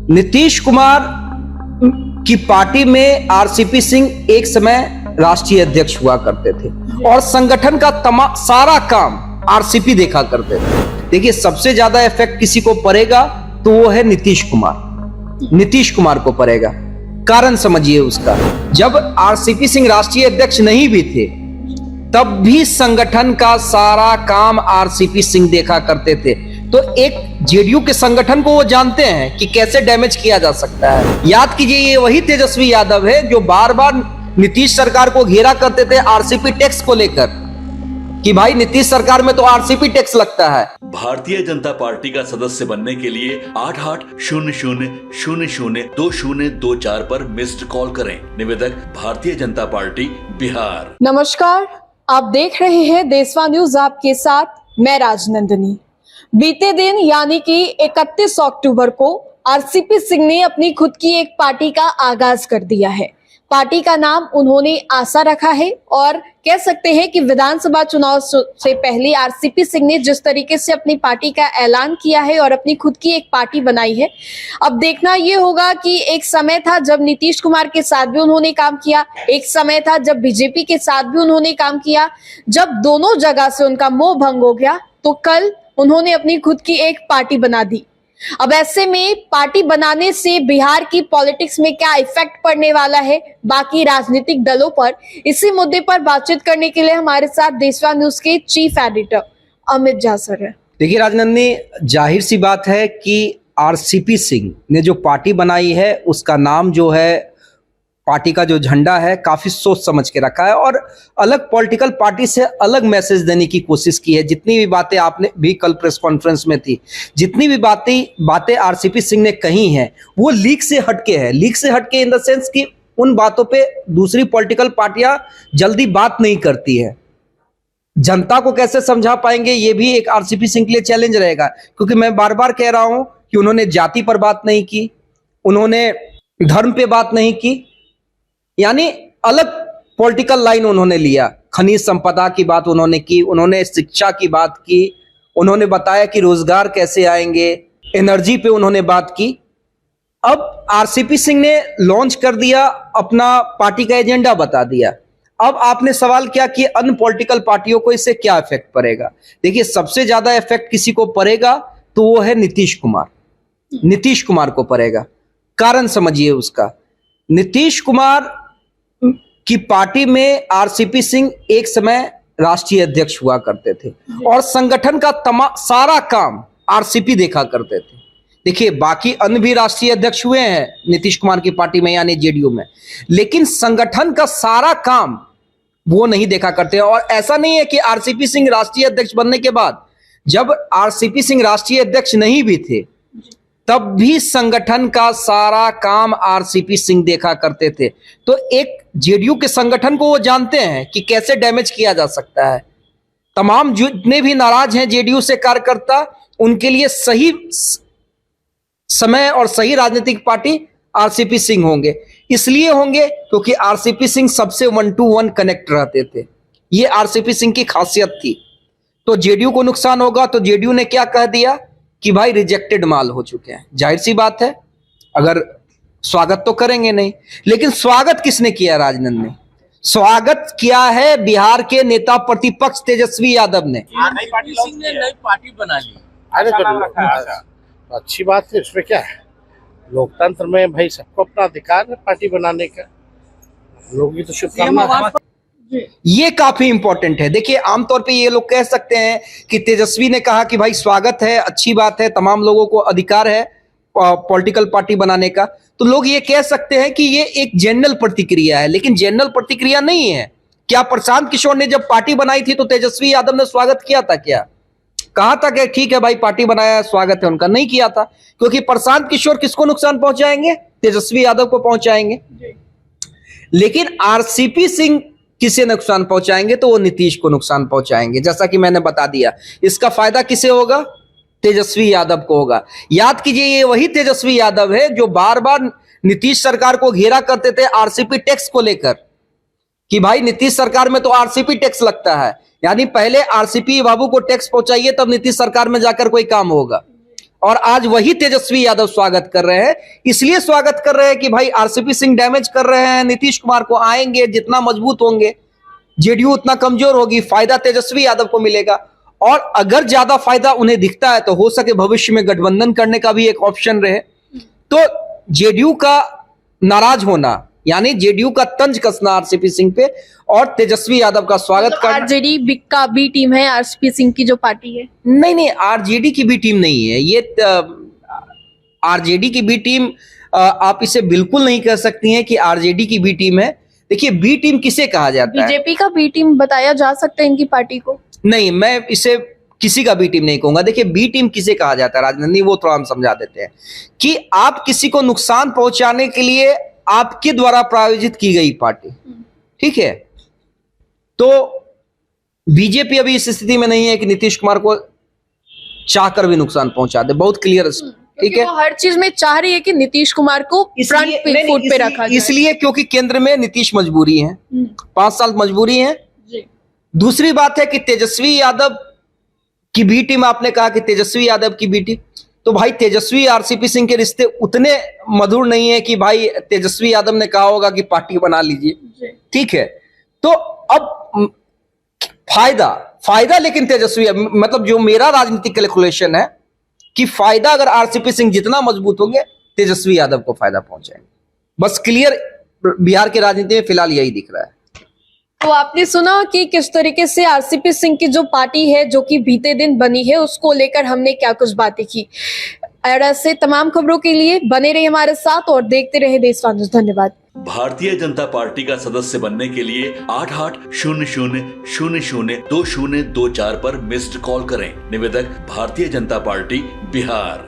नीतीश कुमार की पार्टी में आरसीपी सिंह एक समय राष्ट्रीय अध्यक्ष हुआ करते थे और संगठन का सारा काम आरसीपी देखा करते थे। देखिए, सबसे ज्यादा इफेक्ट किसी को पड़ेगा तो वो है नीतीश कुमार को पड़ेगा। कारण समझिए उसका, जब आरसीपी सिंह राष्ट्रीय अध्यक्ष नहीं भी थे तब भी संगठन का सारा काम आरसीपी सिंह देखा करते थे। तो एक जेडीयू के संगठन को वो जानते हैं कि कैसे डैमेज किया जा सकता है। याद कीजिए, ये वही तेजस्वी यादव है जो बार बार नीतीश सरकार को घेरा करते थे आरसीपी टैक्स को लेकर कि भाई नीतीश सरकार में तो आरसीपी टैक्स लगता है। भारतीय जनता पार्टी का सदस्य बनने के लिए 8800002024 पर मिस्ड कॉल करें। निवेदक, भारतीय जनता पार्टी, बिहार। नमस्कार, आप देख रहे हैं देशवा न्यूज, आपके साथ मैं राजनंदिनी। बीते दिन यानी कि 31 अक्टूबर को आरसीपी सिंह ने अपनी खुद की एक पार्टी का आगाज कर दिया है। पार्टी का नाम उन्होंने आशा रखा है और कह सकते हैं कि विधानसभा चुनाव से पहले आरसीपी सिंह ने जिस तरीके से अपनी पार्टी का ऐलान किया है और अपनी खुद की एक पार्टी बनाई है, अब देखना यह होगा कि एक समय था जब नीतीश कुमार के साथ भी उन्होंने काम किया, एक समय था जब बीजेपी के साथ भी उन्होंने काम किया। जब दोनों जगह से उनका मोह भंग हो गया तो कल उन्होंने अपनी खुद की एक पार्टी बना दी। अब ऐसे में पार्टी बनाने से बिहार की पॉलिटिक्स में क्या इफेक्ट पड़ने वाला है बाकी राजनीतिक दलों पर, इसी मुद्दे पर बातचीत करने के लिए हमारे साथ देशवा न्यूज के chief editor Amit Jha sir है। देखिए राजनंदिनी, जाहिर सी बात है कि आरसीपी सिंह ने जो पार्टी बनाई है उसका नाम जो है, पार्टी का जो झंडा है, काफी सोच समझ के रखा है और अलग पॉलिटिकल पार्टी से अलग मैसेज देने की कोशिश की है। जितनी भी बातें आपने भी कल प्रेस कॉन्फ्रेंस में थी, जितनी भी बातें आरसीपी सिंह ने कही हैं वो लीक से हटके है। लीक से हटके इन द सेंस कि उन बातों पे दूसरी पॉलिटिकल पार्टियां जल्दी बात नहीं करती है। जनता को कैसे समझा पाएंगे ये भी एक आरसीपी सिंह के लिए चैलेंज रहेगा, क्योंकि मैं बार बार कह रहा हूं कि उन्होंने जाति पर बात नहीं की, उन्होंने धर्म पे बात नहीं की, यानी अलग पॉलिटिकल लाइन उन्होंने लिया। खनिज संपदा की बात उन्होंने की, उन्होंने शिक्षा की बात की, उन्होंने बताया कि रोजगार कैसे आएंगे, एनर्जी पे उन्होंने बात की। अब आरसीपी सिंह ने लॉन्च कर दिया, अपना पार्टी का एजेंडा बता दिया। अब आपने सवाल किया कि अन्य पॉलिटिकल पार्टियों को इससे क्या इफेक्ट पड़ेगा। देखिए, सबसे ज्यादा इफेक्ट किसी को पड़ेगा तो वो है नीतीश कुमार को पड़ेगा। कारण समझिए उसका, नीतीश कुमार की पार्टी में आरसीपी सिंह एक समय राष्ट्रीय अध्यक्ष हुआ करते थे और संगठन का सारा काम आरसीपी देखा करते थे। देखिए, बाकी अन्य भी राष्ट्रीय अध्यक्ष हुए हैं नीतीश कुमार की पार्टी में यानी जेडीयू में, लेकिन संगठन का सारा काम वो नहीं देखा करते। और ऐसा नहीं है कि आरसीपी सिंह राष्ट्रीय अध्यक्ष बनने के बाद, जब आरसीपी सिंह राष्ट्रीय अध्यक्ष नहीं भी थे तब भी संगठन का सारा काम आरसीपी सिंह देखा करते थे। तो एक जेडीयू के संगठन को वो जानते हैं कि कैसे डैमेज किया जा सकता है। तमाम जितने भी नाराज हैं जेडीयू से कार्यकर्ता, उनके लिए सही समय और सही राजनीतिक पार्टी आरसीपी सिंह होंगे। इसलिए होंगे क्योंकि आरसीपी सिंह सबसे 1 to 1 कनेक्ट रहते थे। ये आरसीपी सिंह की खासियत थी। तो जेडीयू को नुकसान होगा तो जेडीयू ने क्या कह दिया कि भाई रिजेक्टेड माल हो चुके हैं। जाहिर सी बात है, अगर स्वागत तो करेंगे नहीं, लेकिन स्वागत किसने किया राजनंदन ने? स्वागत किया है बिहार के नेता प्रतिपक्ष तेजस्वी यादव ने। नई पार्टी बना ली। अरे तो अच्छी बात है, इसमें क्या है। लोकतंत्र में भाई सबको अपना अधिकार है पार्टी बनाने का। लोगों की तो शुभकामना। ये काफी इंपॉर्टेंट है। देखिए, आमतौर पे ये लोग कह सकते हैं कि तेजस्वी ने कहा कि भाई स्वागत है, अच्छी बात है, तमाम लोगों को अधिकार है पॉलिटिकल पार्टी बनाने का, तो लोग ये कह सकते हैं कि ये एक जनरल प्रतिक्रिया है, लेकिन जनरल प्रतिक्रिया नहीं है। क्या प्रशांत किशोर ने जब पार्टी बनाई थी तो तेजस्वी यादव ने स्वागत किया था? क्या कहा था कि ठीक है भाई पार्टी बनाया, स्वागत है उनका? नहीं किया था, क्योंकि प्रशांत किशोर किसको नुकसान पहुंचाएंगे? तेजस्वी यादव को पहुंचाएंगे। लेकिन आरसीपी सिंह किसे नुकसान पहुंचाएंगे? तो वो नीतीश को नुकसान पहुंचाएंगे। जैसा कि मैंने बता दिया, इसका फायदा किसे होगा? तेजस्वी यादव को होगा। याद कीजिए, ये वही तेजस्वी यादव है जो बार बार नीतीश सरकार को घेरा करते थे आरसीपी टैक्स को लेकर कि भाई नीतीश सरकार में तो आरसीपी टैक्स लगता है, यानी पहले आरसीपी बाबू को टैक्स पहुंचाइए तब नीतीश सरकार में जाकर कोई काम होगा। और आज वही तेजस्वी यादव स्वागत कर रहे हैं। इसलिए स्वागत कर रहे हैं कि भाई आरसीपी सिंह डैमेज कर रहे हैं नीतीश कुमार को, आएंगे जितना मजबूत होंगे जेडीयू उतना कमजोर होगी, फायदा तेजस्वी यादव को मिलेगा। और अगर ज्यादा फायदा उन्हें दिखता है तो हो सके भविष्य में गठबंधन करने का भी एक ऑप्शन रहे। तो जेडीयू का नाराज होना यानी जेडीयू का तंज कसना आरसीपी सिंह पे और तेजस्वी यादव का स्वागत करना। आरजेडी का बी टीम है आरसीपी सिंह की जो पार्टी है। नहीं, आरजेडी की बी टीम नहीं है ये। आरजेडी की बी टीम आप इसे बिल्कुल नहीं कह सकती हैं कि आरजेडी की बी टीम है। देखिए बी टीम किसे कहा जाता है? बीजेपी का बी टीम बताया जा सकता है इनकी पार्टी को? नहीं, मैं इसे किसी का बी टीम नहीं कहूंगा। देखिए बी टीम किसे कहा जाता है राजनंदी, वो थोड़ा हम समझा देते हैं कि आप किसी को नुकसान पहुंचाने के लिए आपके द्वारा प्रायोजित की गई पार्टी, ठीक है। तो बीजेपी अभी इस स्थिति में नहीं है कि नीतीश कुमार को चाहकर भी नुकसान पहुंचा दे, बहुत क्लियर, ठीक है। वो हर चीज में चाह रही है कि नीतीश कुमार को फ्रंट फुट पे रखा जाए। इसलिए क्योंकि केंद्र में नीतीश मजबूरी है, 5 साल मजबूरी है। दूसरी बात है कि तेजस्वी यादव की बी टीम, आपने कहा कि तेजस्वी यादव की बी टीम, तो भाई तेजस्वी आरसीपी सिंह के रिश्ते उतने मधुर नहीं है कि भाई तेजस्वी यादव ने कहा होगा कि पार्टी बना लीजिए, ठीक है। तो अब फायदा लेकिन तेजस्वी, मतलब जो मेरा राजनीतिक कैलकुलेशन है कि फायदा अगर आरसीपी सिंह जितना मजबूत होंगे तेजस्वी यादव को फायदा पहुंचाएंगे। बस क्लियर बिहार की राजनीति में फिलहाल यही दिख रहा है। तो आपने सुना कि किस तरीके से आरसीपी सिंह की जो पार्टी है जो कि बीते दिन बनी है उसको लेकर हमने क्या कुछ बातें की। और ऐसे तमाम खबरों के लिए बने रहे हमारे साथ और देखते रहे देशवान न्यूज़। धन्यवाद। भारतीय जनता पार्टी का सदस्य बनने के लिए 8800002024 पर मिस्ड कॉल करें। निवेदक भारतीय जनता पार्टी बिहार।